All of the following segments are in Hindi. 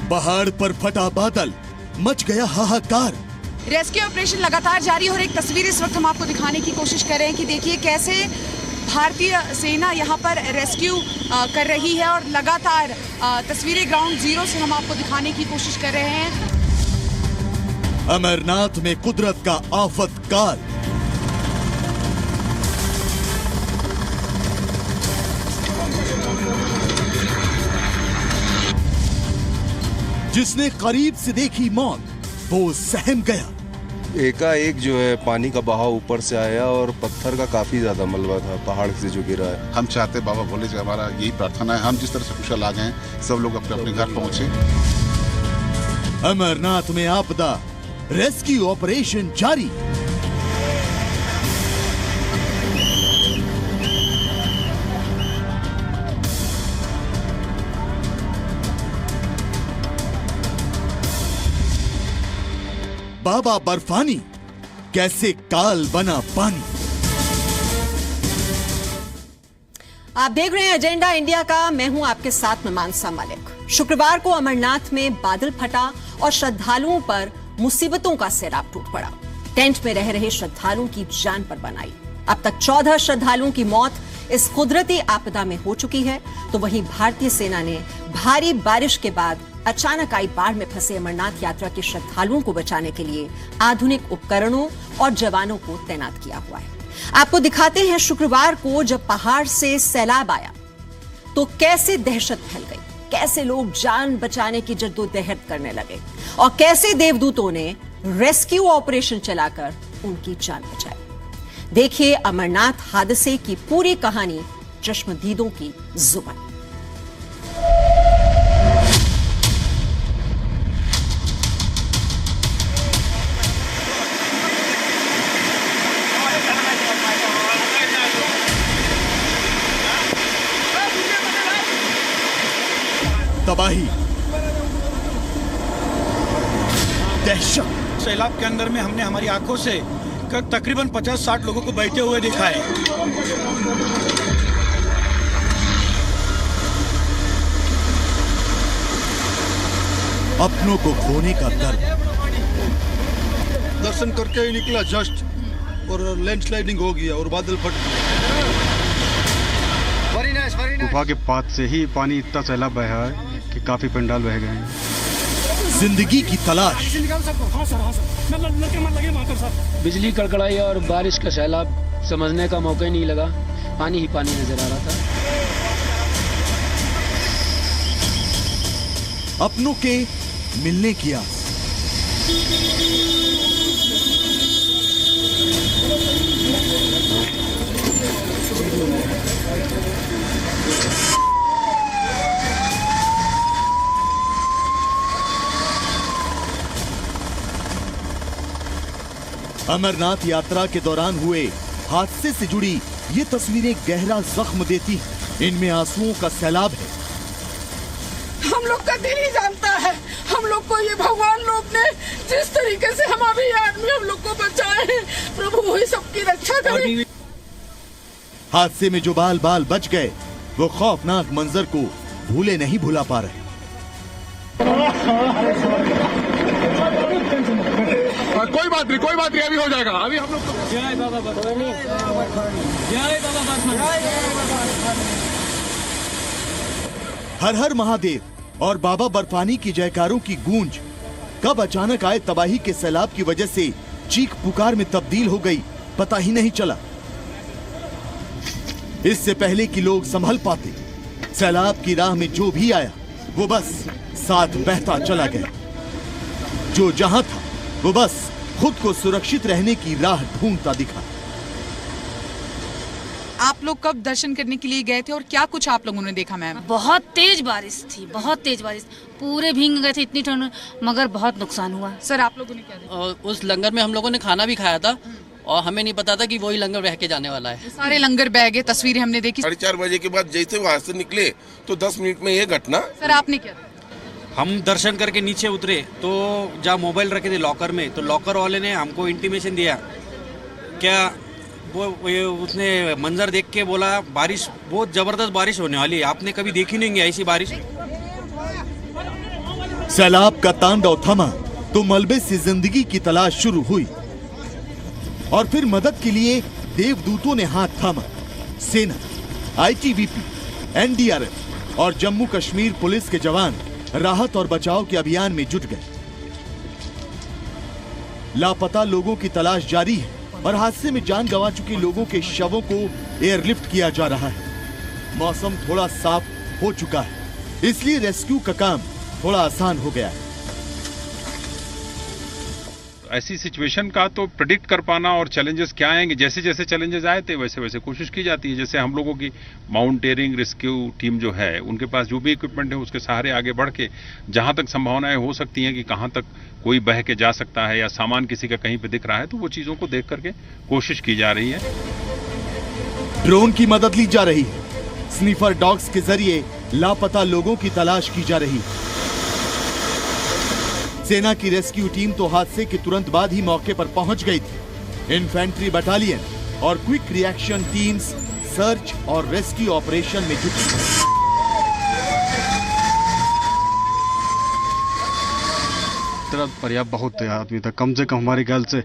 पहाड़ पर फटा बादल, मच गया हाहाकार। रेस्क्यू ऑपरेशन लगातार जारी है और एक तस्वीर इस वक्त हम आपको दिखाने की कोशिश कर रहे हैं कि देखिए कैसे भारतीय सेना यहाँ पर रेस्क्यू कर रही है और लगातार तस्वीरें ग्राउंड जीरो से हम आपको दिखाने की कोशिश कर रहे हैं। अमरनाथ में कुदरत का आफत काल। जिसने करीब से देखी मौत वो सहम गया। एकाएक जो है पानी का बहाव ऊपर से आया और पत्थर का काफी ज्यादा मलबा था पहाड़ से जो गिरा है। हम चाहते बाबा भोले से, हमारा यही प्रार्थना है, हम जिस तरह से कुशल आ गए सब लोग अपने अपने घर पहुंचे। अमरनाथ में आपदा, रेस्क्यू ऑपरेशन जारी। बाबा बर्फानी, कैसे काल बना पानी। आप देख रहे हैं एजेंडा इंडिया का, मैं हूं आपके साथ में मानसा मलिक। शुक्रवार को अमरनाथ में बादल फटा और श्रद्धालुओं पर मुसीबतों का सैलाब टूट पड़ा। टेंट में रह रहे श्रद्धालुओं की जान पर बनाई। अब तक 14 श्रद्धालुओं की मौत इस कुदरती आपदा में हो चुकी है, तो वहीं भारतीय सेना ने भारी बारिश के बाद अचानक आई बाढ़ में फंसे अमरनाथ यात्रा के श्रद्धालुओं को बचाने के लिए आधुनिक उपकरणों और जवानों को तैनात किया हुआ है। आपको दिखाते हैं शुक्रवार को जब पहाड़ से सैलाब आया तो कैसे दहशत फैल गई, कैसे लोग जान बचाने की जद्दोजहद करने लगे और कैसे देवदूतों ने रेस्क्यू ऑपरेशन चलाकर उनकी जान बचाई। देखिए अमरनाथ हादसे की पूरी कहानी चश्मदीदों की जुबान। तबाही, दहशत। सैलाब के अंदर में हमने हमारी आंखों से तकरीबन 50-60 लोगों को बैठे हुए देखा है। अपनों को खोने का दर्द। दर्शन करके ही निकला जस्ट और लैंडस्लाइडिंग हो गया और बादल फट गए। गुफा के पास से ही पानी इतना सैलाब बहा है कि काफी पंडाल बह गए हैं। जिंदगी की तलाश। बिजली कड़कड़ाई और बारिश का सैलाब, समझने का मौका ही नहीं लगा, पानी ही पानी नजर आ रहा था। अपनों के मिलने की आस। अमरनाथ यात्रा के दौरान हुए हादसे से जुड़ी ये तस्वीरें गहरा जख्म देती हैं। इनमें आंसुओं का सैलाब है। हम लोग का दिल ही जानता है, हम लोग को ये भगवान लोग ने जिस तरीके से हमारे आदमी हम लोग को बचाए हैं, प्रभु वही सबकी रक्षा करे। हादसे में जो बाल बाल बच गए वो खौफनाक मंजर को भूले नहीं भुला पा रहे। कोई बात नहीं, अभी हो जाएगा। अभी हम लोग जय बाबा बर्फानी, जय बाबा बर्फानी। हर हर महादेव और बाबा बर्फानी की जयकारों की गूंज कब अचानक आए तबाही के सैलाब की वजह से चीख पुकार में तब्दील हो गई, पता ही नहीं चला। इससे पहले कि लोग संभल पाते, सैलाब की राह में जो भी आया वो बस साथ बहता चला गया। जो जहां था वो बस खुद को सुरक्षित रहने की राह ढूंढता दिखा। आप लोग कब दर्शन करने के लिए गए थे और क्या कुछ आप लोगों ने देखा मैम? बहुत तेज बारिश थी, बहुत तेज बारिश, पूरे भीग गए थे, इतनी ठंड, मगर बहुत नुकसान हुआ। सर आप लोगों ने क्या देखा? उस लंगर में हम लोगों ने खाना भी खाया था और हमें नहीं पता था कि वही लंगर बह के जाने वाला है। सारे लंगर बह गए, तस्वीरें हमने देखी। 4:30 बजे के बाद जैसे वहाँ से निकले तो 10 मिनट में ये घटना। सर आपने क्या? हम दर्शन करके नीचे उतरे तो जहाँ मोबाइल रखे थे लॉकर में, तो लॉकर वाले ने हमको इंटीमेशन दिया, क्या वो उसने मंजर देख के बोला बारिश, बहुत जबरदस्त बारिश होने वाली है, आपने कभी देखी नहीं है ऐसी बारिश। सैलाब का तांडव थमा तो मलबे से जिंदगी की तलाश शुरू हुई और फिर मदद के लिए देवदूतों ने हाथ थामा। सेना, आईटीबीपी, एनडीआरएफ और जम्मू कश्मीर पुलिस के जवान राहत और बचाव के अभियान में जुट गए। लापता लोगों की तलाश जारी है और हादसे में जान गंवा चुके लोगों के शवों को एयरलिफ्ट किया जा रहा है। मौसम थोड़ा साफ हो चुका है, इसलिए रेस्क्यू का काम थोड़ा आसान हो गया है। ऐसी सिचुएशन का तो प्रेडिक्ट कर पाना और चैलेंजेस क्या आएंगे, जैसे जैसे चैलेंजेस आए थे वैसे वैसे कोशिश की जाती है। जैसे हम लोगों की माउंटेनिंग रेस्क्यू टीम जो है, उनके पास जो भी इक्विपमेंट है उसके सहारे आगे बढ़ के जहां तक संभावनाएं हो सकती हैं कि कहां तक कोई बह के जा सकता है या सामान किसी का कहीं पे दिख रहा है, तो वो चीजों को देख करके कोशिश की जा रही है। ड्रोन की मदद ली जा रही है। स्नीफर डॉग्स के जरिए लापता लोगों की तलाश की जा रही है। सेना की रेस्क्यू टीम तो हादसे के तुरंत बाद ही मौके पर पहुंच गई थी। इन्फेंट्री बटालियन और क्विक रिएक्शन टीम्स सर्च और रेस्क्यू ऑपरेशन में जुटी। पर्याप्त बहुत आदमी था, कम से कम हमारे ख्याल से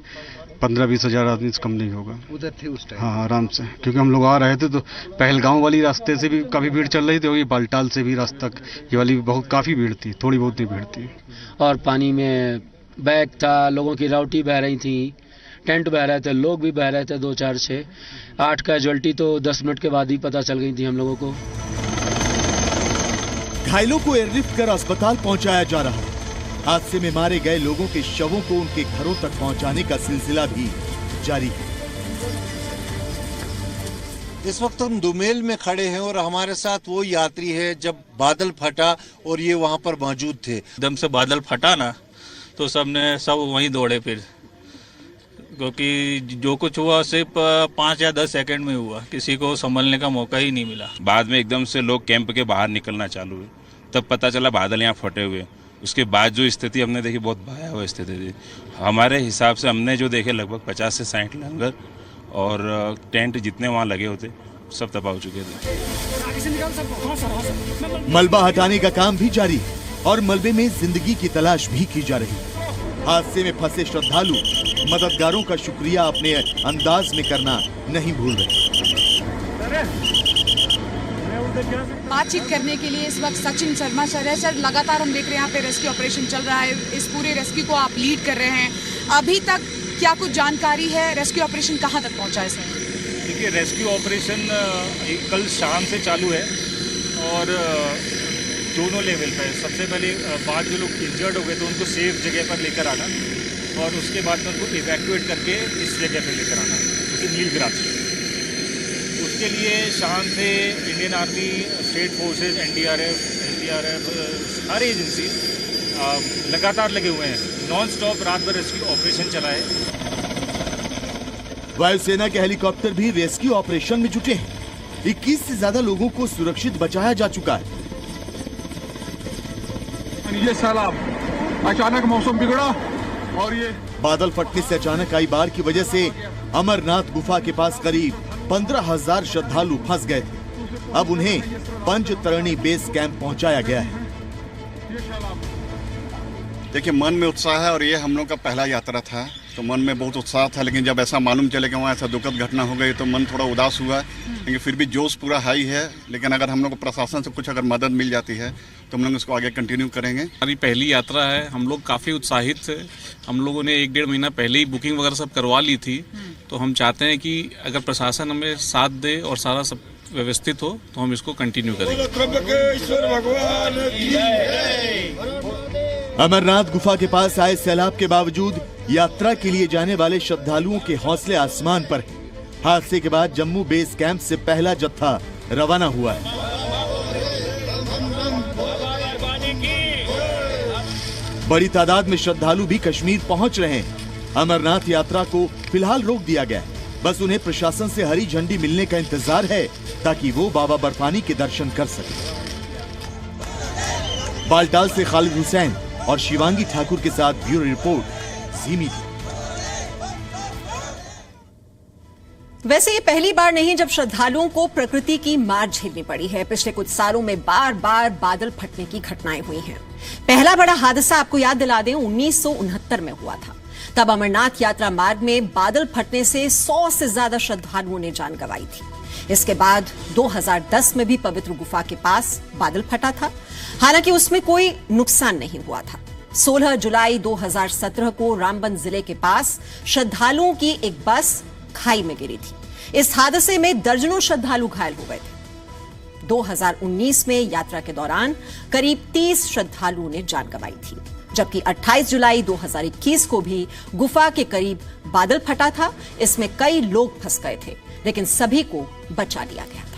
15-20 हजार आदमी से कम नहीं होगा। उधर थे उस टाइम? हाँ, आराम से, क्योंकि हम लोग आ रहे थे तो पहलगांव वाली रास्ते से भी काफी भीड़ चल रही थी और ये बालटाल से भी रास्ता ये वाली बहुत काफी भीड़ थी, थोड़ी बहुत नहीं भीड़ थी। और पानी में बैग था, लोगों की राउटी बह रही थी, टेंट बह रहे थे, लोग भी बह रहे थे। 2, 4, 6, 8 कैजुअल्टी तो 10 मिनट के बाद ही पता चल गई थी हम लोगों को। घायलों को एयरलिफ्ट कर अस्पताल पहुंचाया जा रहा है। हादसे में मारे गए लोगों के शवों को उनके घरों तक पहुंचाने का सिलसिला भी जारी है। इस वक्त हम दुमेल में खड़े हैं और हमारे साथ वो यात्री है जब बादल फटा और ये वहाँ पर मौजूद थे। एकदम से बादल फटा ना तो सब वहीं दौड़े फिर, क्योंकि जो कुछ हुआ सिर्फ 5 या 10 सेकंड में हुआ, किसी को संभलने का मौका ही नहीं मिला। बाद में एकदम से लोग कैंप के बाहर निकलना चालू हुए, तब पता चला बादल यहाँ फटे हुए। उसके बाद जो स्थिति हमने देखी बहुत भयावह स्थिति थी। हमारे हिसाब से हमने जो देखे लगभग 50 से 60 लंगर और टेंट जितने वहाँ लगे होते सब तबाह हो चुके थे। मलबा हटाने का काम भी जारी है और मलबे में जिंदगी की तलाश भी की जा रही है। हादसे में फंसे श्रद्धालु मददगारों का शुक्रिया अपने अंदाज में करना नहीं भूल रहे। बातचीत करने के लिए इस वक्त सचिन शर्मा सर है। सर, लगातार हम देख रहे हैं यहाँ पे रेस्क्यू ऑपरेशन चल रहा है, इस पूरे रेस्क्यू को आप लीड कर रहे हैं। अभी तक क्या कुछ जानकारी है, रेस्क्यू ऑपरेशन कहाँ तक पहुँचा है सर? देखिए, रेस्क्यू ऑपरेशन कल शाम से चालू है और दोनों लेवल पर। सबसे पहले बात जो लोग इंजर्ड हो गए तो उनको सेफ जगह पर लेकर आना और उसके बाद में उनको इवैक्यूएट करके इस जगह पर लेकर आना, क्योंकि नीलगिरास। उसके लिए शाम से Indian army, state forces, NDRF, हर एजेंसी लगातार लगे हुए हैं। नॉन स्टॉप रात भर रेस्क्यू ऑपरेशन चला है। वायुसेना के हेलीकॉप्टर भी रेस्क्यू ऑपरेशन में जुटे हैं। 21 से ज्यादा लोगों को सुरक्षित बचाया जा चुका है। ये सैलाब, अचानक मौसम बिगड़ा और ये बादल फटने से अचानक आई बाढ़ की वजह से अमरनाथ गुफा के पास करीब 15,000 श्रद्धालु फंस गए थे। अब उन्हें पंचतरणी बेस कैंप पहुंचाया गया है। देखिए, मन में उत्साह है और ये हम लोग का पहला यात्रा था तो मन में बहुत उत्साह था, लेकिन जब ऐसा मालूम चले कि वहाँ ऐसा दुखद घटना हो गई तो मन थोड़ा उदास हुआ। लेकिन फिर भी जोश पूरा हाई है। लेकिन अगर हम लोग को प्रशासन से कुछ अगर मदद मिल जाती है तो हम लोग इसको आगे कंटिन्यू करेंगे। हमारी पहली यात्रा है, हम लोग काफ़ी उत्साहित थे। हम लोगों ने 1-1.5 महीना पहले ही बुकिंग वगैरह सब करवा ली थी। तो हम चाहते हैं कि अगर प्रशासन हमें साथ दे और सारा सब व्यवस्थित हो तो हम इसको कंटिन्यू करेंगे। अमरनाथ गुफा के पास आए सैलाब के बावजूद यात्रा के लिए जाने वाले श्रद्धालुओं के हौसले आसमान पर है। हादसे के बाद जम्मू बेस कैंप से पहला जत्था रवाना हुआ है। बड़ी तादाद में श्रद्धालु भी कश्मीर पहुंच रहे हैं। अमरनाथ यात्रा को फिलहाल रोक दिया गया है। बस उन्हें प्रशासन से हरी झंडी मिलने का इंतजार है ताकि वो बाबा बर्फानी के दर्शन कर सके। बालटाल से खालिद हुसैन और शिवांगी ठाकुर के साथ ब्यूरो रिपोर्ट, जी मीडिया। वैसे ये पहली बार नहीं जब श्रद्धालुओं को प्रकृति की मार झेलनी पड़ी है। पिछले कुछ सालों में बार बार बादल फटने की घटनाएं हुई हैं। पहला बड़ा हादसा आपको याद दिला दें 1969 में हुआ था। तब अमरनाथ यात्रा मार्ग में बादल फटने से 100 से ज्यादा श्रद्धालुओं ने जान गंवाई थी। इसके बाद 2010 में भी पवित्र गुफा के पास बादल फटा था, हालांकि उसमें कोई नुकसान नहीं हुआ था। 16 जुलाई 2017 को रामबन जिले के पास श्रद्धालुओं की एक बस खाई में गिरी थी। इस हादसे में दर्जनों श्रद्धालु घायल हो गए थे। 2019 में यात्रा के दौरान करीब 30 श्रद्धालुओं ने जान गंवाई थी, जबकि 28 जुलाई 2021 को भी गुफा के करीब बादल फटा था। इसमें कई लोग फंस गए थे, लेकिन सभी को बचा लिया गया था।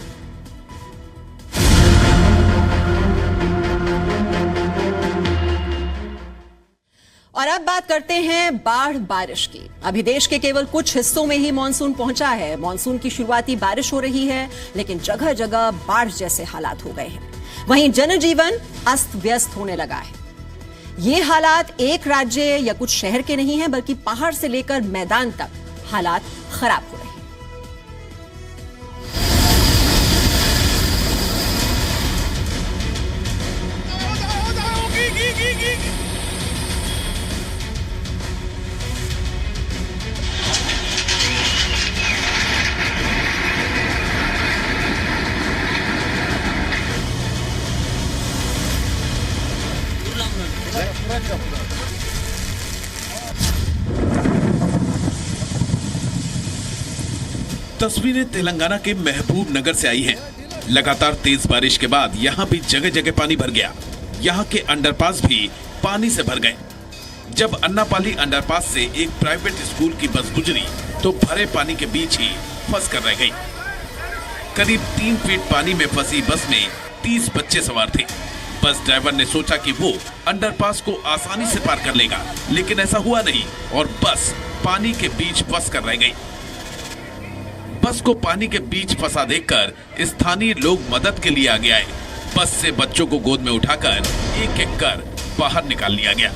और अब बात करते हैं बाढ़ बारिश की। अभी देश के केवल कुछ हिस्सों में ही मानसून पहुंचा है। मानसून की शुरुआती बारिश हो रही है, लेकिन जगह जगह बाढ़ जैसे हालात हो गए हैं। वहीं जनजीवन अस्त व्यस्त होने लगा है। ये हालात एक राज्य या कुछ शहर के नहीं हैं, बल्कि पहाड़ से लेकर मैदान तक हालात खराब हो रहे हैं। तस्वीरें तेलंगाना के महबूब नगर से आई हैं। लगातार तेज बारिश के बाद यहाँ भी जगह जगह पानी भर गया। यहाँ के अंडरपास भी पानी से भर गए। जब अन्नापाली अंडरपास से एक प्राइवेट स्कूल की बस गुजरी तो भरे पानी के बीच ही फंस कर रह गई। करीब 3 फीट पानी में फंसी बस में 30 बच्चे सवार थे। बस ड्राइवर ने सोचा कि वो अंडरपास को आसानी से पार कर लेगा, लेकिन ऐसा हुआ नहीं और बस पानी के बीच फंस कर रह गई। बस को पानी के बीच फंसा देखकर स्थानीय लोग मदद के लिए आगे आए। बस से बच्चों को गोद में उठाकर एक एक कर बाहर निकाल लिया गया।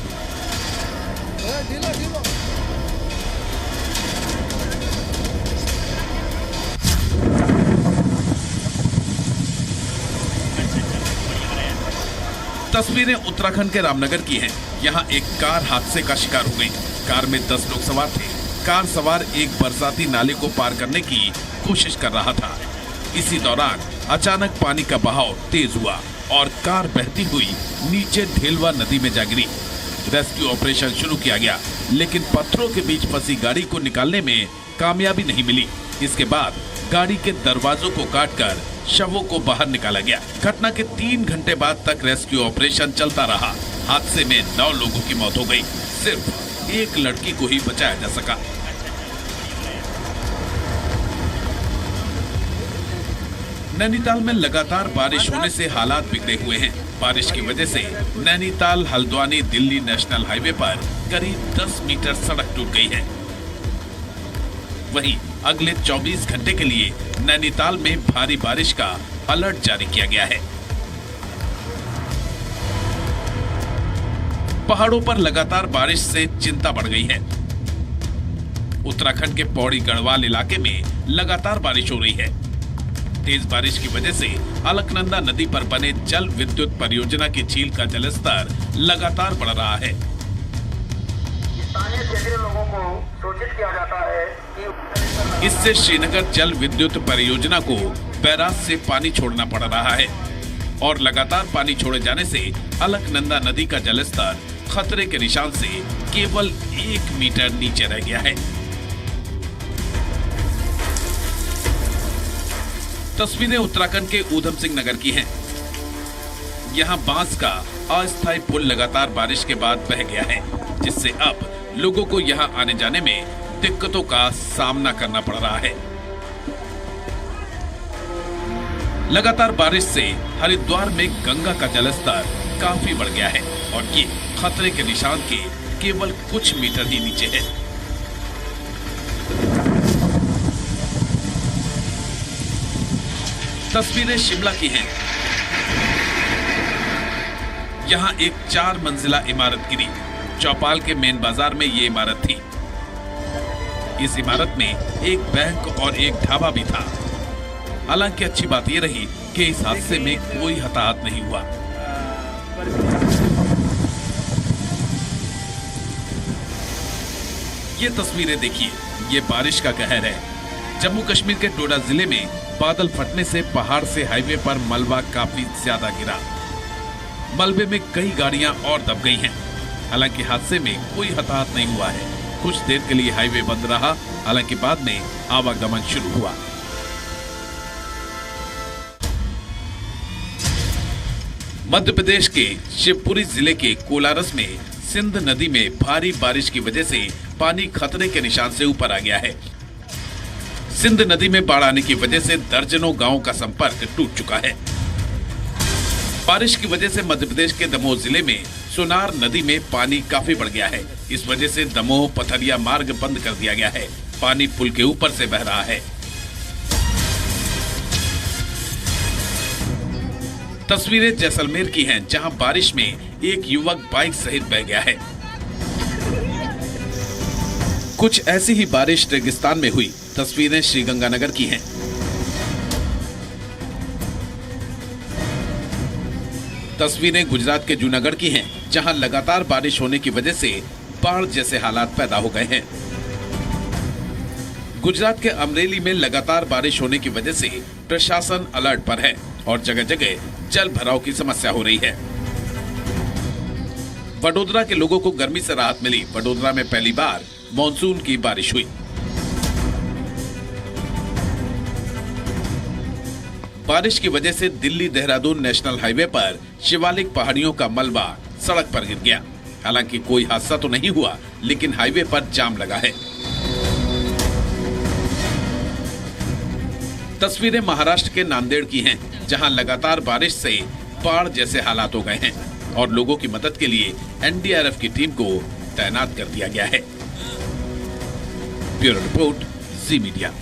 तस्वीरें उत्तराखंड के रामनगर की हैं। यहाँ एक कार हादसे का शिकार हो गई। कार में 10 लोग सवार थे। कार सवार एक बरसाती नाले को पार करने की कोशिश कर रहा था। इसी दौरान अचानक पानी का बहाव तेज हुआ और कार बहती हुई नीचे ढेलवा नदी में जा गिरी। रेस्क्यू ऑपरेशन शुरू किया गया, लेकिन पत्थरों के बीच फंसी गाड़ी को निकालने में कामयाबी नहीं मिली। इसके बाद गाड़ी के दरवाजों को काटकर शवों को बाहर निकाला गया। घटना के 3 घंटे बाद तक रेस्क्यू ऑपरेशन चलता रहा। हादसे में 9 लोगों की मौत हो गई। सिर्फ एक लड़की को ही बचाया जा सका। नैनीताल में लगातार बारिश होने से हालात बिगड़े हुए हैं। बारिश की वजह से नैनीताल हल्द्वानी दिल्ली नेशनल हाईवे पर करीब 10 मीटर सड़क टूट गई है। वहीं अगले 24 घंटे के लिए नैनीताल में भारी बारिश का अलर्ट जारी किया गया है। पहाड़ों पर लगातार बारिश से चिंता बढ़ गई है। उत्तराखंड के पौड़ी गढ़वाल इलाके में लगातार बारिश हो रही है। तेज बारिश की वजह से अलकनंदा नदी पर बने जल विद्युत परियोजना की झील का जलस्तर लगातार बढ़ रहा है। स्थानीय क्षेत्रीय लोगों को सूचित किया जाता है कि इससे श्रीनगर जल विद्युत परियोजना को बैराज से पानी छोड़ना पड़ रहा है और लगातार पानी छोड़े जाने से अलकनंदा नदी का जलस्तर खतरे के निशान से केवल 1 मीटर नीचे रह गया है। तस्वीरें उत्तराखंड के ऊधम सिंह नगर की हैं। यहाँ बांस का अस्थायी पुल लगातार बारिश के बाद बह गया है, जिससे अब लोगों को यहाँ आने जाने में दिक्कतों का सामना करना पड़ रहा है। लगातार बारिश से हरिद्वार में गंगा का जलस्तर काफी बढ़ गया है और ये खतरे के निशान के केवल कुछ मीटर ही नीचे है। तस्वीरें शिमला की हैं। यहाँ एक 4 मंजिला इमारत गिरी। चौपाल के मेन बाजार में ये इमारत थी। इस इमारत में एक बैंक और एक ढाबा भी था। हालांकि अच्छी बात यह रही कि इस हादसे में कोई हताहत नहीं हुआ। ये तस्वीरें देखिए, ये बारिश का कहर है। जम्मू कश्मीर के डोडा जिले में बादल फटने से पहाड़ से हाईवे पर मलबा काफी ज्यादा गिरा। मलबे में कई गाड़ियां और दब गई हैं। हालांकि हादसे में कोई हताहत नहीं हुआ है। कुछ देर के लिए हाईवे बंद रहा, हालांकि बाद में आवागमन शुरू हुआ। मध्य प्रदेश के शिवपुरी जिले के कोलारस में सिंध नदी में भारी बारिश की वजह से पानी खतरे के निशान से ऊपर आ गया है। सिंध नदी में बाढ़ आने की वजह से दर्जनों गांवों का संपर्क टूट चुका है। बारिश की वजह से मध्य प्रदेश के दमोह जिले में सोनार नदी में पानी काफी बढ़ गया है। इस वजह से दमोह पथरिया मार्ग बंद कर दिया गया है। पानी पुल के ऊपर से बह रहा है। तस्वीरें जैसलमेर की हैं, जहां बारिश में एक युवक बाइक सहित बह गया है। कुछ ऐसी ही बारिश रेगिस्तान में हुई। तस्वीरें श्रीगंगानगर की हैं। तस्वीरें गुजरात के जूनागढ़ की हैं, जहां लगातार बारिश होने की वजह से बाढ़ जैसे हालात पैदा हो गए हैं। गुजरात के अमरेली में लगातार बारिश होने की वजह से प्रशासन अलर्ट पर है और जगह जगह जल भराव की समस्या हो रही है। वडोदरा के लोगों को गर्मी से राहत मिली। वडोदरा में पहली बार मॉनसून की बारिश हुई। बारिश की वजह से दिल्ली देहरादून नेशनल हाईवे पर शिवालिक पहाड़ियों का मलबा सड़क पर गिर गया। हालांकि कोई हादसा तो नहीं हुआ, लेकिन हाईवे पर जाम लगा है। तस्वीरें महाराष्ट्र के नांदेड़ की हैं, जहां लगातार बारिश से बाढ़ जैसे हालात हो गए हैं और लोगों की मदद के लिए एनडीआरएफ की टीम को तैनात कर दिया गया है। ब्यूरो रिपोर्ट, जी मीडिया।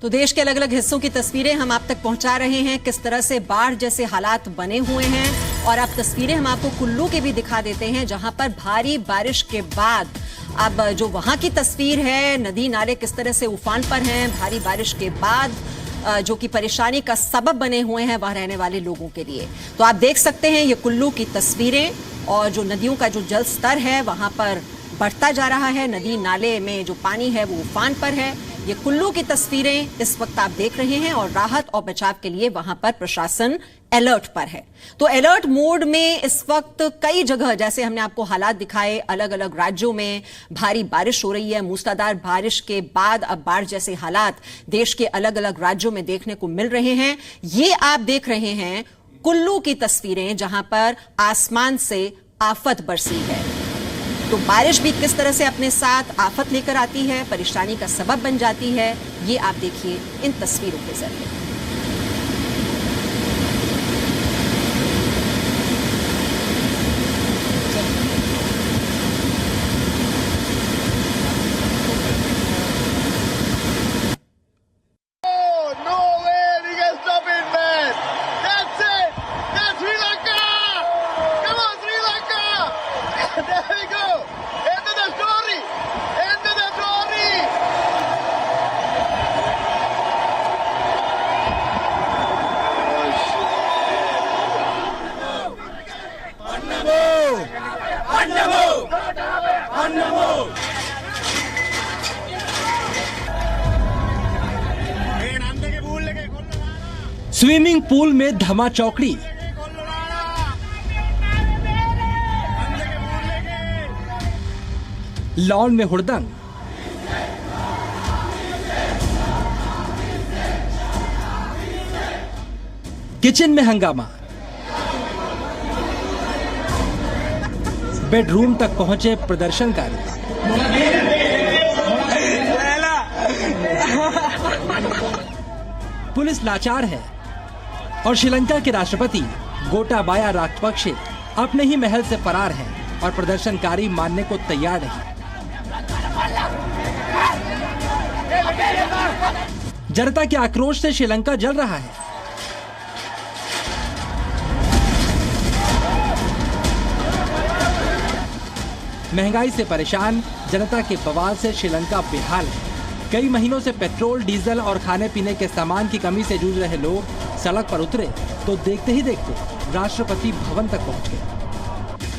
तो देश के अलग अलग हिस्सों की तस्वीरें हम आप तक पहुंचा रहे हैं, किस तरह से बाढ़ जैसे हालात बने हुए हैं। और अब तस्वीरें हम आपको कुल्लू की भी दिखा देते हैं, जहां पर भारी बारिश के बाद अब जो वहां की तस्वीर है, नदी नाले किस तरह से उफान पर हैं भारी बारिश के बाद, जो कि परेशानी का सबब बने हुए हैं वहां रहने वाले लोगों के लिए। तो आप देख सकते हैं ये कुल्लू की तस्वीरें, और जो नदियों का जो जल स्तर है वहां पर बढ़ता जा रहा है। नदी नाले में जो पानी है वो उफान पर है। ये कुल्लू की तस्वीरें इस वक्त आप देख रहे हैं, और राहत और बचाव के लिए वहां पर प्रशासन अलर्ट पर है। तो अलर्ट मोड में इस वक्त कई जगह, जैसे हमने आपको हालात दिखाए, अलग अलग राज्यों में भारी बारिश हो रही है। मूसलाधार बारिश के बाद अब बाढ़ जैसे हालात देश के अलग अलग राज्यों में देखने को मिल रहे हैं। ये आप देख रहे हैं कुल्लू की तस्वीरें, जहां पर आसमान से आफत बरसी है। तो बारिश भी किस तरह से अपने साथ आफत लेकर आती है, परेशानी का सबब बन जाती है, ये आप देखिए इन तस्वीरों के जरिए। स्विमिंग पूल में धमा चौकड़ी, लॉन में हुड़दंग, किचन में हंगामा, बेडरूम तक पहुंचे प्रदर्शनकारी। पुलिस लाचार है और श्रीलंका के राष्ट्रपति गोटाबाया राजपक्षे अपने ही महल से फरार हैं और प्रदर्शनकारी मानने को तैयार नहीं। जनता के आक्रोश से श्रीलंका जल रहा है। महंगाई से परेशान जनता के बवाल से श्रीलंका बेहाल है। कई महीनों से पेट्रोल, डीजल और खाने पीने के सामान की कमी से जूझ रहे लोग सड़क पर उतरे तो देखते ही देखते राष्ट्रपति भवन तक पहुंच गए।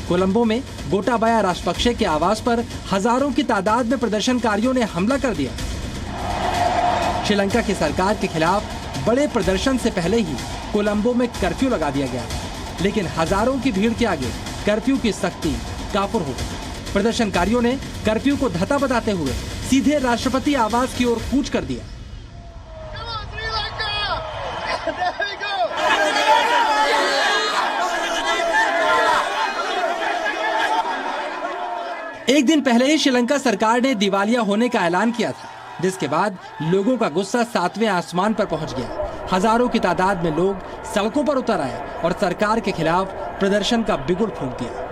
कोलंबो में गोटाबाया राजपक्षे के आवास पर हजारों की तादाद में प्रदर्शनकारियों ने हमला कर दिया। श्रीलंका की सरकार के खिलाफ बड़े प्रदर्शन से पहले ही कोलंबो में कर्फ्यू लगा दिया गया, लेकिन हजारों की भीड़ के आगे कर्फ्यू की सख्ती काफुर हो गई। प्रदर्शनकारियों ने कर्फ्यू को धता बताते हुए सीधे राष्ट्रपति आवास की ओर कूच कर दिया। एक दिन पहले ही श्रीलंका सरकार ने दिवालिया होने का ऐलान किया था, जिसके बाद लोगों का गुस्सा 7वें आसमान पर पहुंच गया। हजारों की तादाद में लोग सड़कों पर उतर आए और सरकार के खिलाफ प्रदर्शन का बिगुल फूंक दिया।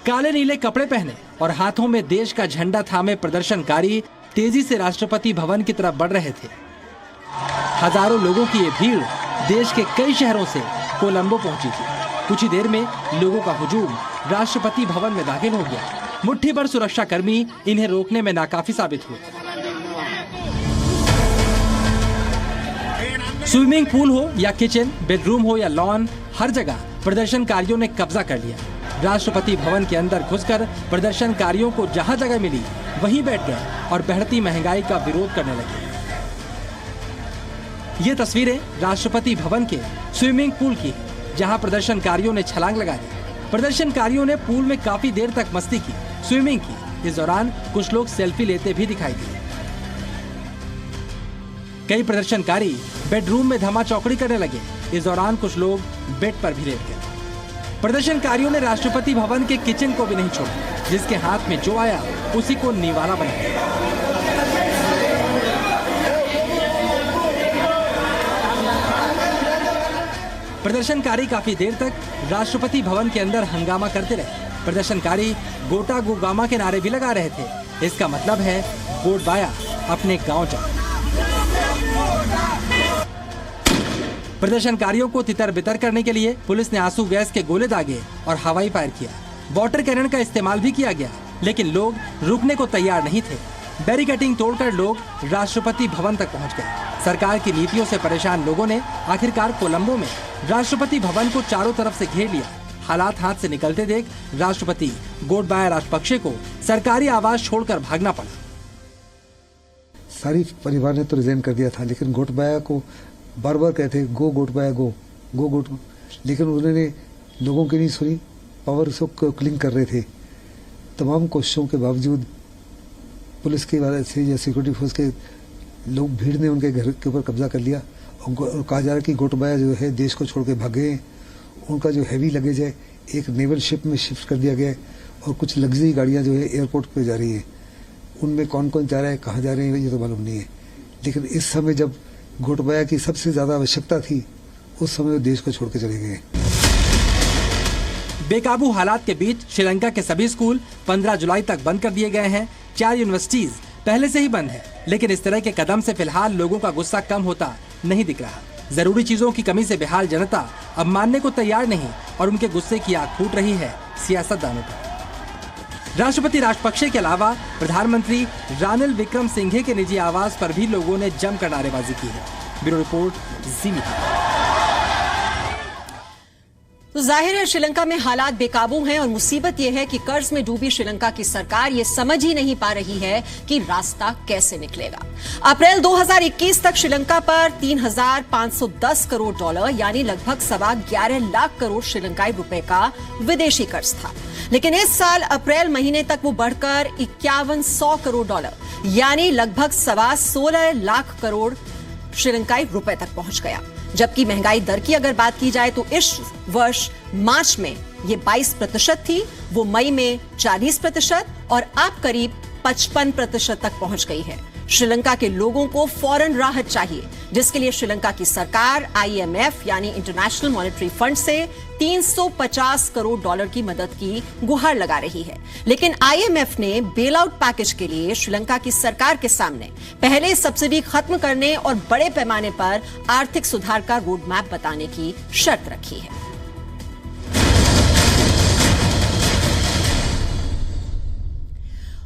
काले नीले कपड़े पहने और हाथों में देश का झंडा थामे प्रदर्शनकारी तेजी से राष्ट्रपति भवन की तरफ बढ़ रहे थे। हजारों लोगों की ये भीड़ देश के कई शहरों से कोलंबो पहुंची थी। कुछ ही देर में लोगों का हुजूम राष्ट्रपति भवन में दाखिल हो गया। मुट्ठी भर सुरक्षा कर्मी इन्हें रोकने में नाकाफी साबित हुए। स्विमिंग पूल हो या किचन, बेडरूम हो या लॉन, हर जगह प्रदर्शनकारियों ने कब्जा कर लिया। राष्ट्रपति भवन के अंदर घुसकर प्रदर्शनकारियों को जहां जगह मिली वहीं बैठ गए और बढ़ती महंगाई का विरोध करने लगे। ये तस्वीरें राष्ट्रपति भवन के स्विमिंग पूल की, जहां प्रदर्शनकारियों ने छलांग लगा दी। प्रदर्शनकारियों ने पूल में काफी देर तक मस्ती की, स्विमिंग की। इस दौरान कुछ लोग सेल्फी लेते भी दिखाई दिए। कई प्रदर्शनकारी बेडरूम में धमा चौकड़ी करने लगे। इस दौरान कुछ लोग बेड पर भी लेट गए। प्रदर्शनकारियों ने राष्ट्रपति भवन के किचन को भी नहीं छोड़ा, जिसके हाथ में जो आया उसी को निवाला बनाया। प्रदर्शनकारी काफी देर तक राष्ट्रपति भवन के अंदर हंगामा करते रहे। प्रदर्शनकारी गोटा गोगामा के नारे भी लगा रहे थे। इसका मतलब है गोटबाया अपने गांव जाओ। प्रदर्शनकारियों को तितर बितर करने के लिए पुलिस ने आंसू गैस के गोले दागे और हवाई फायर किया। वाटर कैनन का इस्तेमाल भी किया गया, लेकिन लोग रुकने को तैयार नहीं थे। बैरिकेडिंग तोड़कर लोग राष्ट्रपति भवन तक पहुंच गए। सरकार की नीतियों से परेशान लोगों ने आखिरकार कोलंबो में राष्ट्रपति भवन को चारों तरफ से घेर लिया। हालात हाथ से निकलते देख राष्ट्रपति गोटबाया राजपक्षे को सरकारी आवास छोड़कर भागना पड़ा। सारी परिवार ने तो रिजाइन कर दिया था, लेकिन गोटबाया को बार बार कहते गो गोटबाया गो गो गोट, लेकिन उन्होंने लोगों की नहीं सुनी। पावर को क्लिंग कर रहे थे। तमाम कोशिशों के बावजूद पुलिस की वजह से या सिक्योरिटी फोर्स के लोग, भीड़ ने उनके घर के ऊपर कब्जा कर लिया और कहा जा रहा है कि गोटबाया जो है देश को छोड़ के भागे हैं। उनका जो हैवी लगेज है एक नेवल शिप में शिफ्ट कर दिया गया है और कुछ लग्जरी गाड़ियां जो है एयरपोर्ट पे जा रही हैं। उनमें कौन कौन जा रहा है, कहाँ जा रहे हैं, ये तो मालूम नहीं है। लेकिन इस समय जब गोटबाया की सबसे ज्यादा आवश्यकता थी, उस समय वो देश को छोड़ के चले गए। बेकाबू हालात के बीच श्रीलंका के सभी स्कूल 15 जुलाई तक बंद कर दिए गए हैं। 4 यूनिवर्सिटीज पहले से ही बंद है, लेकिन इस तरह के कदम से फिलहाल लोगों का गुस्सा कम होता नहीं दिख रहा। जरूरी चीजों की कमी से बेहाल जनता अब मानने को तैयार नहीं और उनके गुस्से की आग फूट रही है सियासतदानों पर। राष्ट्रपति राजपक्षे के अलावा प्रधानमंत्री रानिल विक्रमसिंघे के निजी आवास पर भी लोगों ने जमकर नारेबाजी की है। ब्यूरो रिपोर्ट, जी मीडिया। तो जाहिर है श्रीलंका में हालात बेकाबू हैं और मुसीबत यह है कि कर्ज में डूबी श्रीलंका की सरकार ये समझ ही नहीं पा रही है कि रास्ता कैसे निकलेगा। अप्रैल 2021 तक श्रीलंका पर 3,510 करोड़ डॉलर यानी लगभग 11.25 लाख करोड़ श्रीलंकाई रुपए का विदेशी कर्ज था, लेकिन इस साल अप्रैल महीने तक वो बढ़कर 5100 करोड़ डॉलर यानी लगभग 16 लाख करोड़ श्रीलंकाई रुपए तक पहुंच गया। जबकि महंगाई दर की अगर बात की जाए तो इस वर्ष मार्च में ये 22% थी, वो मई में 40% और अब करीब 55% तक पहुंच गई है। श्रीलंका के लोगों को फौरन राहत चाहिए, जिसके लिए श्रीलंका की सरकार IMF यानी इंटरनेशनल मॉनेटरी फंड से 350 करोड़ डॉलर की मदद की गुहार लगा रही है। लेकिन IMF ने बेल आउट पैकेज के लिए श्रीलंका की सरकार के सामने पहले सब्सिडी खत्म करने और बड़े पैमाने पर आर्थिक सुधार का रोड मैप बताने की शर्त रखी है।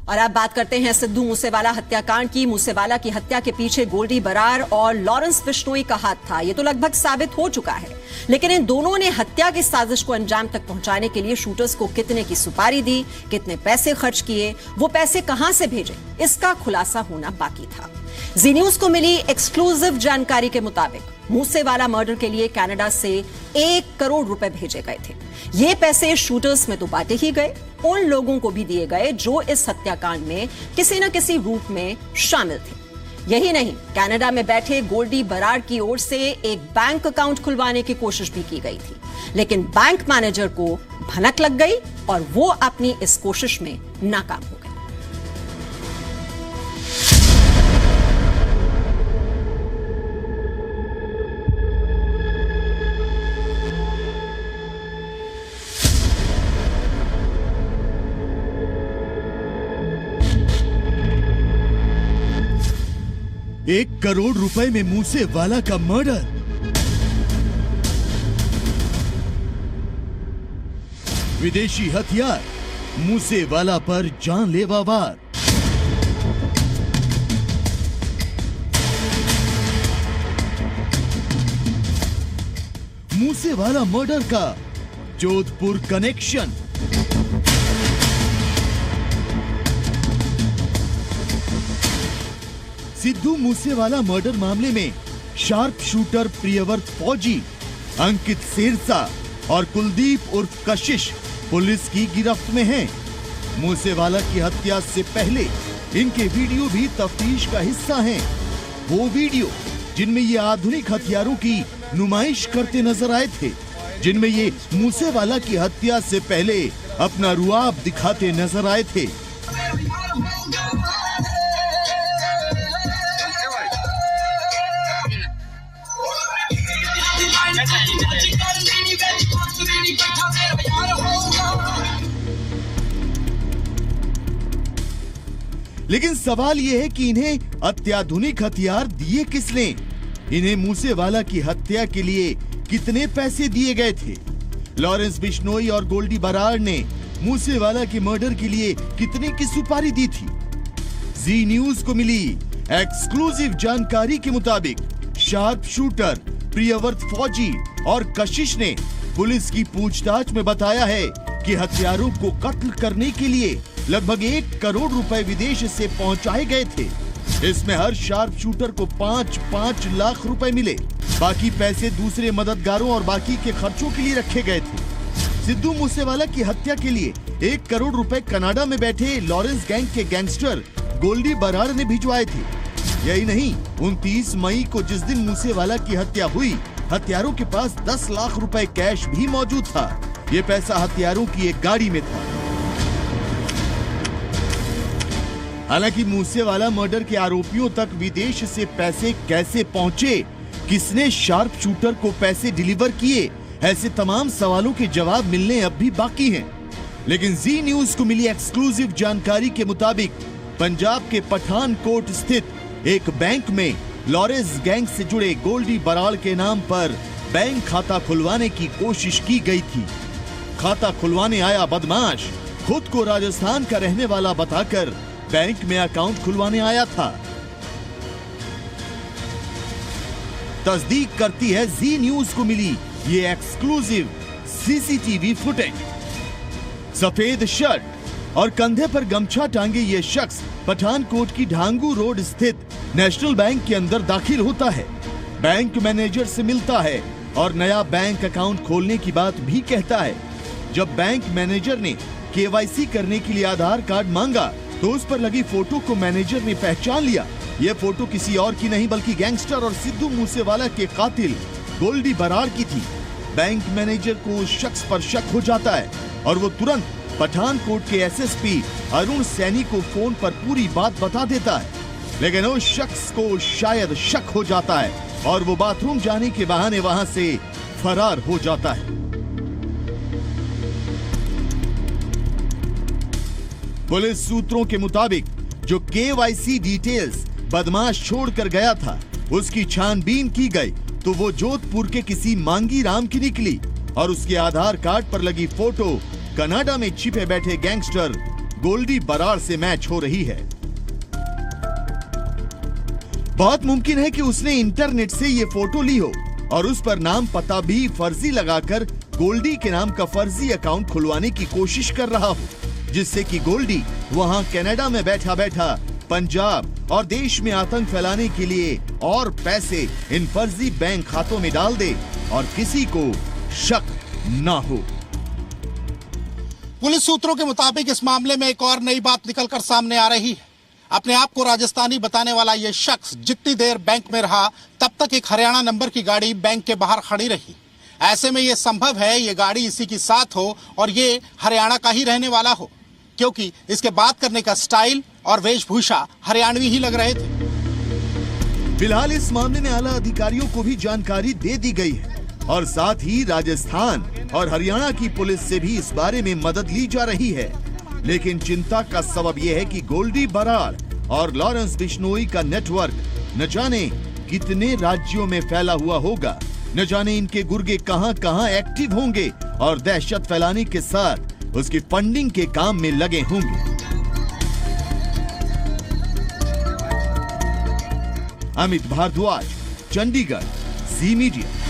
और अब बात करते हैं सिद्धू मूसेवाला हत्याकांड की। मूसेवाला की हत्या के पीछे गोल्डी बरार और लॉरेंस बिश्नोई का हाथ था, ये तो लगभग साबित हो चुका है। लेकिन इन दोनों ने हत्या की साजिश को अंजाम तक पहुंचाने के लिए शूटर्स को कितने की सुपारी दी, कितने पैसे खर्च किए, वो पैसे कहां से भेजे, इसका खुलासा होना बाकी था। जी न्यूज को मिली एक्सक्लूसिव जानकारी के मुताबिक मूसेवाला मर्डर के लिए कनाडा से 1 करोड़ रुपए भेजे गए थे। ये पैसे शूटर्स में तो बांटे ही गए, उन लोगों को भी दिए गए जो इस हत्याकांड में किसी न किसी रूप में शामिल थे। यही नहीं, कनाडा में बैठे गोल्डी बरार की ओर से एक बैंक अकाउंट खुलवाने की कोशिश भी की गई थी, लेकिन बैंक मैनेजर को भनक लग गई और वो अपनी इस कोशिश में नाकाम हो गए। एक करोड़ रुपए में मूसेवाला का मर्डर। विदेशी हथियार, मूसेवाला पर जानलेवा वार। मूसेवाला मर्डर का जोधपुर कनेक्शन। सिद्धू मूसेवाला मर्डर मामले में शार्प शूटर प्रियव्रत फौजी, अंकित सिरसा और कुलदीप उर्फ कशिश पुलिस की गिरफ्त में हैं। मूसेवाला की हत्या से पहले इनके वीडियो भी तफ्तीश का हिस्सा हैं। वो वीडियो जिनमें ये आधुनिक हथियारों की नुमाइश करते नजर आए थे, जिनमें ये मूसेवाला की हत्या से पहले अपना रुआब दिखाते नजर आए थे। लेकिन सवाल यह है कि इन्हें अत्याधुनिक हथियार दिए किसने? इन्हें मूसेवाला की हत्या के लिए कितने पैसे दिए गए थे? लॉरेंस बिश्नोई और गोल्डी बरार ने मूसेवाला के मर्डर के लिए कितने की सुपारी दी थी? जी न्यूज को मिली एक्सक्लूसिव जानकारी के मुताबिक शार्प शूटर प्रियव्रत फौजी और कशिश ने पुलिस की पूछताछ में बताया है कि हत्यारों को कत्ल करने के लिए लगभग 1 करोड़ रुपए विदेश से पहुंचाए गए थे। इसमें हर शार्प शूटर को 5-5 लाख रुपए मिले। बाकी पैसे दूसरे मददगारों और बाकी के खर्चों के लिए रखे गए थे। सिद्धू मूसेवाला की हत्या के लिए 1 करोड़ रुपए कनाडा में बैठे लॉरेंस गैंग के गैंगस्टर गोल्डी बरार ने भिजवाए थे। यही नहीं, 29 मई को जिस दिन मूसेवाला की हत्या हुई, हत्यारों के पास 10 लाख रुपए कैश भी मौजूद था। ये पैसा हत्यारों की एक गाड़ी में था। हालांकि मूसेवाला मर्डर के आरोपियों तक विदेश से पैसे कैसे पहुंचे, किसने शार्प शूटर को पैसे डिलीवर किए, ऐसे तमाम सवालों के जवाब मिलने अब भी बाकी हैं। लेकिन जी न्यूज को मिली एक्सक्लूसिव जानकारी के मुताबिक पंजाब के पठानकोट स्थित एक बैंक में लॉरेंस गैंग से जुड़े गोल्डी बरार के नाम पर बैंक खाता खुलवाने की कोशिश की गई थी। खाता खुलवाने आया बदमाश खुद को राजस्थान का रहने वाला बताकर बैंक में अकाउंट खुलवाने आया था। तस्दीक करती है जी न्यूज को मिली ये एक्सक्लूसिव सीसीटीवी फुटेज। सफेद शर्ट और कंधे पर गमछा टांगे ये शख्स पठानकोट की ढांगू रोड स्थित नेशनल बैंक के अंदर दाखिल होता है। बैंक मैनेजर से मिलता है और नया बैंक अकाउंट खोलने की बात भी कहता है। जब बैंक मैनेजर ने केवाईसी करने के लिए आधार कार्ड मांगा तो उस पर लगी फोटो को मैनेजर ने पहचान लिया। यह फोटो किसी और की नहीं बल्कि गैंगस्टर और सिद्धू मूसेवाला के कातिल गोल्डी बरार की थी। बैंक मैनेजर को उस शख्स पर शक हो जाता है और वो तुरंत पठानकोट के एसएसपी अरुण सैनी को फोन पर पूरी बात बता देता है। लेकिन उस शख्स को शायद शक हो जाता है और वो बाथरूम जाने के बहाने वहां से फरार हो जाता है। पुलिस सूत्रों के मुताबिक जो केवाईसी डिटेल्स बदमाश छोड़कर गया था, उसकी छानबीन की गई तो वो जोधपुर के किसी मांगी राम की निकली और उसके आधार कार्ड पर लगी फोटो कनाडा में छिपे बैठे गैंगस्टर गोल्डी बराड़ से मैच हो रही है। बहुत मुमकिन है कि उसने इंटरनेट से ये फोटो ली हो और उस पर नाम पता भी फर्जी लगाकर गोल्डी के नाम का फर्जी अकाउंट खुलवाने की कोशिश कर रहा हो, जिससे कि गोल्डी वहां कनाडा में बैठा बैठा पंजाब और देश में आतंक फैलाने के लिए और पैसे इन फर्जी बैंक खातों में डाल दे और किसी को शक ना हो। पुलिस सूत्रों के मुताबिक इस मामले में एक और नई बात निकलकर सामने आ रही है। अपने आप को राजस्थानी बताने वाला यह शख्स जितनी देर बैंक में रहा तब तक एक हरियाणा नंबर की गाड़ी बैंक के बाहर खड़ी रही। ऐसे में यह संभव है ये गाड़ी इसी की साथ हो और ये हरियाणा का ही रहने वाला हो, क्योंकि इसके बात करने का स्टाइल और वेशभूषा हरियाणवी ही लग रहे थे। फिलहाल इस मामले में आला अधिकारियों को भी जानकारी दे दी गई है और साथ ही राजस्थान और हरियाणा की पुलिस से भी इस बारे में मदद ली जा रही है। लेकिन चिंता का सबब यह है कि गोल्डी बराड़ और लॉरेंस बिश्नोई का नेटवर्क न जाने कितने राज्यों में फैला हुआ होगा, न जाने इनके गुर्गे कहां कहां एक्टिव होंगे और दहशत फैलाने के साथ उसकी फंडिंग के काम में लगे होंगे। अमित भारद्वाज, चंडीगढ़, जी मीडिया।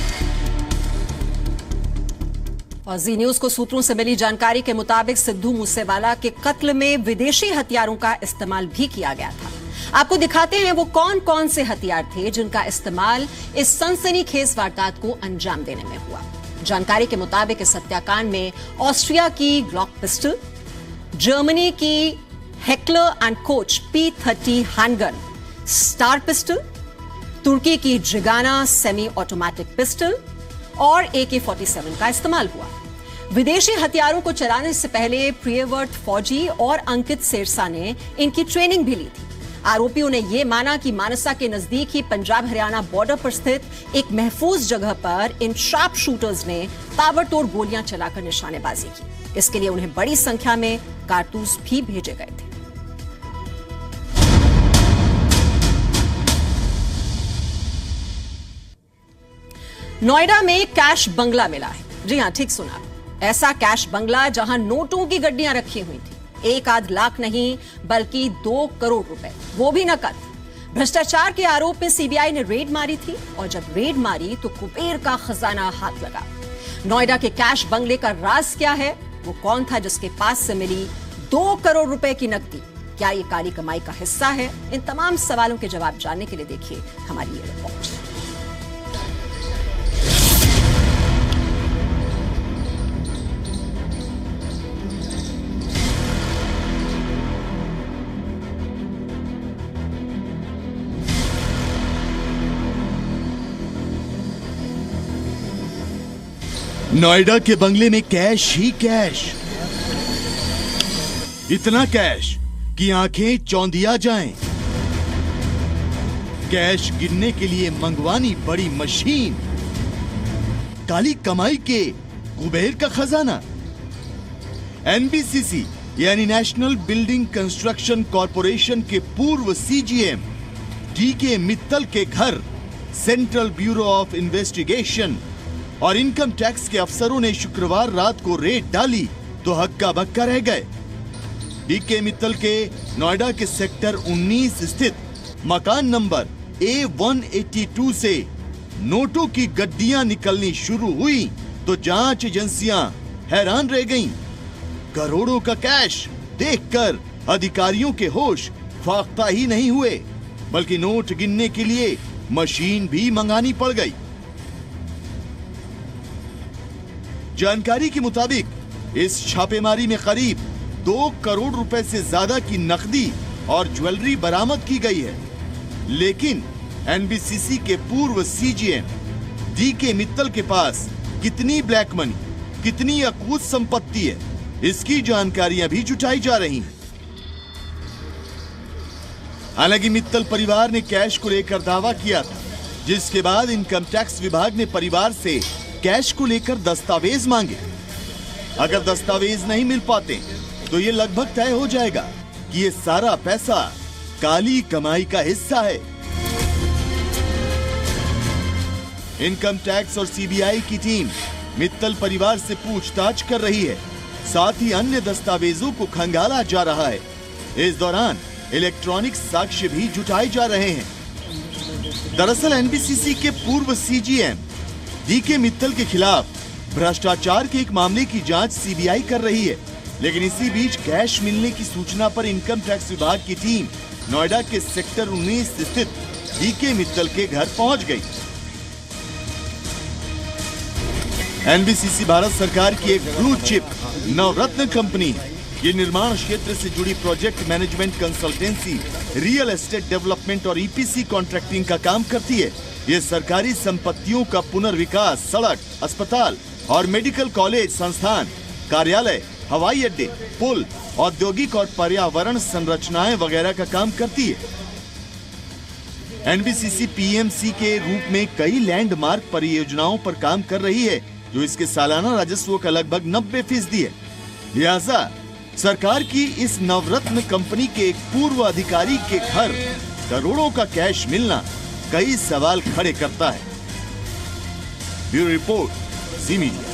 और जी न्यूज को सूत्रों से मिली जानकारी के मुताबिक सिद्धू मूसेवाला के कत्ल में विदेशी हथियारों का इस्तेमाल भी किया गया था। आपको दिखाते हैं वो कौन कौन से हथियार थे जिनका इस्तेमाल इस सनसनीखेज वारदात को अंजाम देने में हुआ। जानकारी के मुताबिक इस हत्याकांड में ऑस्ट्रिया की ग्लॉक पिस्टल, जर्मनी की Heckler and Koch P30 handgun, Star pistol, तुर्की की जिगाना सेमी ऑटोमेटिक पिस्टल और AK-47 का इस्तेमाल हुआ। विदेशी हथियारों को चलाने से पहले प्रियव्रत फौजी और अंकित सिरसा ने इनकी ट्रेनिंग भी ली थी। आरोपियों ने यह माना कि मानसा के नजदीक ही पंजाब हरियाणा बॉर्डर पर स्थित एक महफूज जगह पर इन शार्प शूटर्स ने ताबड़तोड़ गोलियां चलाकर निशानेबाजी की। इसके लिए उन्हें बड़ी संख्या में कारतूस भी भेजे गए थे। नोएडा में कैश बंगला मिला है। जी हां, ठीक सुना, ऐसा कैश बंगला जहां नोटों की गड्डियां रखी हुई थी। 1 लाख नहीं बल्कि 2 करोड़ रुपए, वो भी नकद। भ्रष्टाचार के आरोप में सीबीआई ने रेड मारी थी और जब रेड मारी तो कुबेर का खजाना हाथ लगा। नोएडा के कैश बंगले का राज क्या है? वो कौन था जिसके पास से मिली 2 करोड़ रुपए की नकदी? क्या ये काली कमाई का हिस्सा है? इन तमाम सवालों के जवाब जानने के लिए देखिए हमारी ये रिपोर्ट। नोएडा के बंगले में कैश ही कैश, इतना कैश कि आंखें चौंधिया जाएं। कैश गिनने के लिए मंगवानी बड़ी मशीन, काली कमाई के कुबेर का खजाना। NBCC यानी नेशनल बिल्डिंग कंस्ट्रक्शन कॉरपोरेशन के पूर्व CGM DK मित्तल के घर सेंट्रल ब्यूरो ऑफ इन्वेस्टिगेशन और इनकम टैक्स के अफसरों ने शुक्रवार रात को रेड डाली तो हक्का बक्का रह गए। DK मित्तल के नोएडा के सेक्टर 19 स्थित मकान नंबर A182 से नोटों की गड्डियां निकलनी शुरू हुई तो जांच एजेंसियां हैरान रह गईं। करोड़ों का कैश देखकर अधिकारियों के होश फाख्ता ही नहीं हुए, बल्कि नोट गिनने के लिए मशीन भी मंगानी पड़ गई। जानकारी के मुताबिक इस छापेमारी में करीब 2 करोड़ रुपए से ज्यादा की नकदी और ज्वेलरी बरामद की गई है। लेकिन NBCC के पूर्व CGM DK मित्तल के पास कितनी ब्लैक मनी, कितनी अकूत संपत्ति है, इसकी जानकारियां भी जुटाई जा रही हैं। हालांकि मित्तल परिवार ने कैश को लेकर दावा किया था, जिसके बाद इनकम टैक्स विभाग ने परिवार से कैश को लेकर दस्तावेज मांगे। अगर दस्तावेज नहीं मिल पाते तो ये लगभग तय हो जाएगा कि ये सारा पैसा काली कमाई का हिस्सा है। इनकम टैक्स और CBI की टीम मित्तल परिवार से पूछताछ कर रही है। साथ ही अन्य दस्तावेजों को खंगाला जा रहा है। इस दौरान इलेक्ट्रॉनिक साक्ष्य भी जुटाए जा रहे हैं। दरअसल एनबीसीसी के पूर्व सीजीएम डीके मित्तल के खिलाफ भ्रष्टाचार के एक मामले की जांच सीबीआई कर रही है, लेकिन इसी बीच कैश मिलने की सूचना पर इनकम टैक्स विभाग की टीम नोएडा के सेक्टर 19 स्थित डीके मित्तल के घर पहुंच गई। एनबीसीसी भारत सरकार की एक ब्लू चिप नवरत्न कंपनी है। ये निर्माण क्षेत्र से जुड़ी project management, consultancy, real estate development और ईपीसी कॉन्ट्रैक्टिंग का काम करती है। ये सरकारी संपत्तियों का पुनर्विकास, सड़क, अस्पताल और मेडिकल कॉलेज, संस्थान, कार्यालय, हवाई अड्डे, पुल, औद्योगिक और पर्यावरण संरचनाएं वगैरह का काम करती है। एनबीसीसी पीएमसी के रूप में कई लैंडमार्क परियोजनाओं पर काम कर रही है, जो इसके सालाना राजस्व का लगभग 90% है। लिहाजा सरकार की इस नवरत्न कंपनी के एक पूर्व अधिकारी के घर करोड़ों का कैश मिलना कई सवाल खड़े करता है। ब्यूरो रिपोर्ट, जी मीडिया।